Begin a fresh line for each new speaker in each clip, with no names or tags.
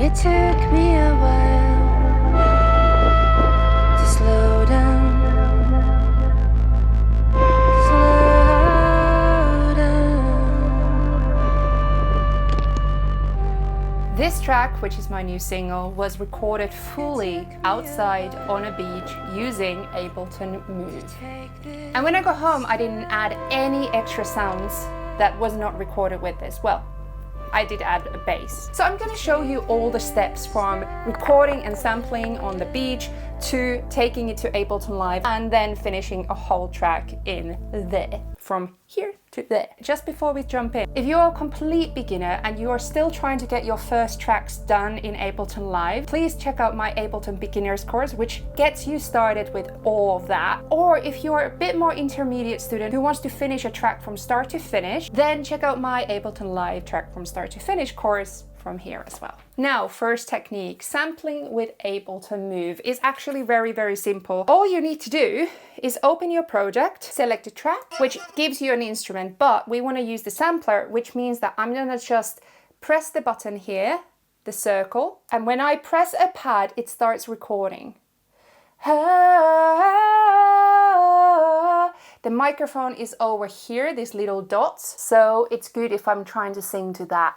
It took me a while to slow down, slow down.
This track, which is my new single, was recorded fully outside on a beach using Ableton Move. And when I got home, I didn't add any extra sounds that was not recorded with this. Well, I did add a bass. So I'm going to show you all the steps from recording and sampling on the beach to taking it to Ableton Live and then finishing a whole track in there, from here to there. Just before we jump in, if you're a complete beginner and you are still trying to get your first tracks done in Ableton Live, please check out my Ableton Beginners course, which gets you started with all of that. Or if you're a bit more intermediate student who wants to finish a track from start to finish, then check out my Ableton Live track from start to finish course from here as well. Now, first technique, sampling with Ableton Move is actually very, very simple. All you need to do is open your project, select a track, which gives you an instrument, but we want to use the sampler, which means that I'm gonna just press the button here, the circle, and when I press a pad, it starts recording. The microphone is over here, these little dots, so it's good if I'm trying to sing to that.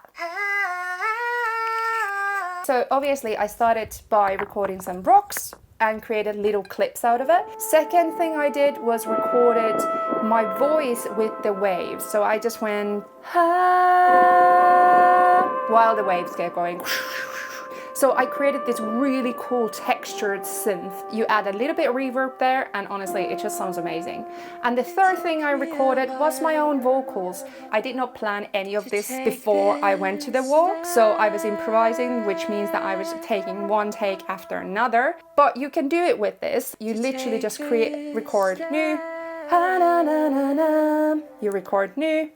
So obviously I started by recording some rocks and created little clips out of it. Second thing I did was recorded my voice with the waves. So I just went while the waves get going. So I created this really cool textured synth. You add a little bit of reverb there, and honestly, it just sounds amazing. And the third thing I recorded was my own vocals. I did not plan any of this before I went to the walk, so I was improvising, which means that I was taking one take after another. But you can do it with this. You literally just record new, you record new,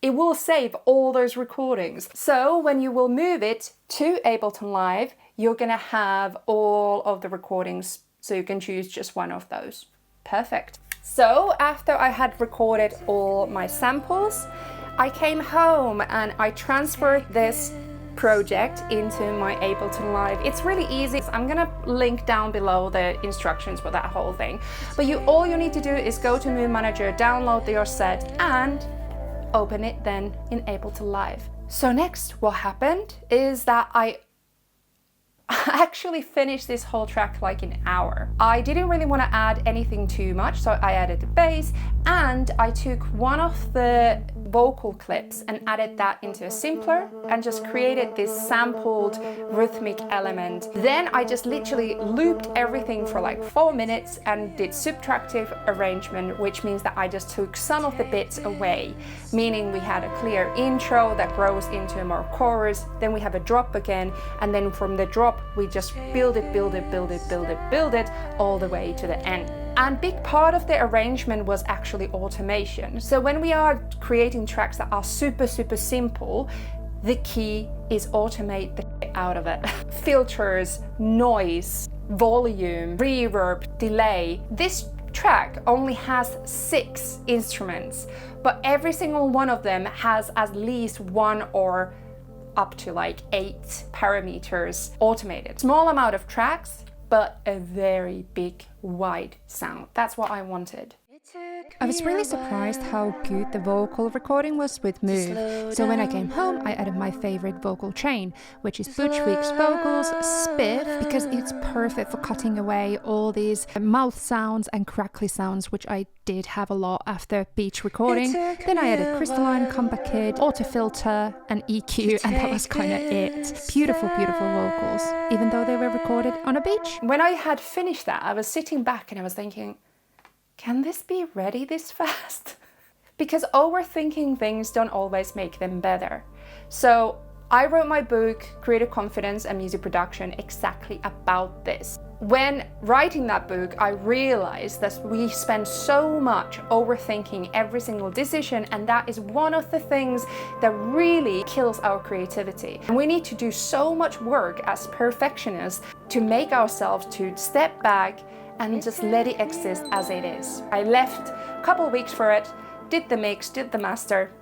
it will save all those recordings. So when you will move it to Ableton Live, you're gonna have all of the recordings, so you can choose just one of those. Perfect. So after I had recorded all my samples, I came home and I transferred this project into my Ableton Live. It's really easy. I'm gonna link down below the instructions for that whole thing. But all you need to do is go to Move Manager, download your set, and open it then in Ableton Live. So next, what happened is that I actually finished this whole track like in an hour. I didn't really want to add anything too much, so I added the bass, and I took one of the vocal clips and added that into a simpler and just created this sampled rhythmic element. Then I just literally looped everything for like 4 minutes and did subtractive arrangement, which means that I just took some of the bits away, meaning we had a clear intro that grows into a more chorus, then we have a drop again, and then from the drop we just build it all the way to the end. And big part of the arrangement was actually automation. So when we are creating tracks that are super simple, the key is automate the shit out of it. Filters, noise, volume, reverb, delay. This track only has 6 instruments, but every single one of them has at least 1 or up to like 8 parameters automated. Small amount of tracks, but a very big, wide sound. That's what I wanted. I was really surprised how good the vocal recording was with Move. So when I came home, I added my favorite vocal chain, which is Butch Week's vocals, Spiff, because it's perfect for cutting away all these mouth sounds and crackly sounds, which I did have a lot after beach recording. Then I added Crystalline, Comeback Kid, Auto Filter, and EQ, and that was kind of it. Beautiful vocals, even though they were recorded on a beach. When I had finished that, I was sitting back and I was thinking, can this be ready this fast? Because overthinking things don't always make them better. So I wrote my book, Creative Confidence and Music Production, exactly about this. When writing that book, I realized that we spend so much overthinking every single decision, and that is one of the things that really kills our creativity. And we need to do so much work as perfectionists to make ourselves to step back and just let it exist as it is. I left a couple weeks for it, did the mix, did the master,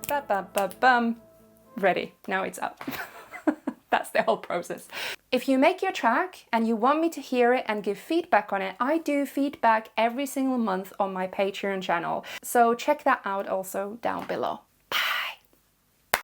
ready, now it's up. That's the whole process. If you make your track and you want me to hear it and give feedback on it, I do feedback every single month on my Patreon channel. So check that out also down below.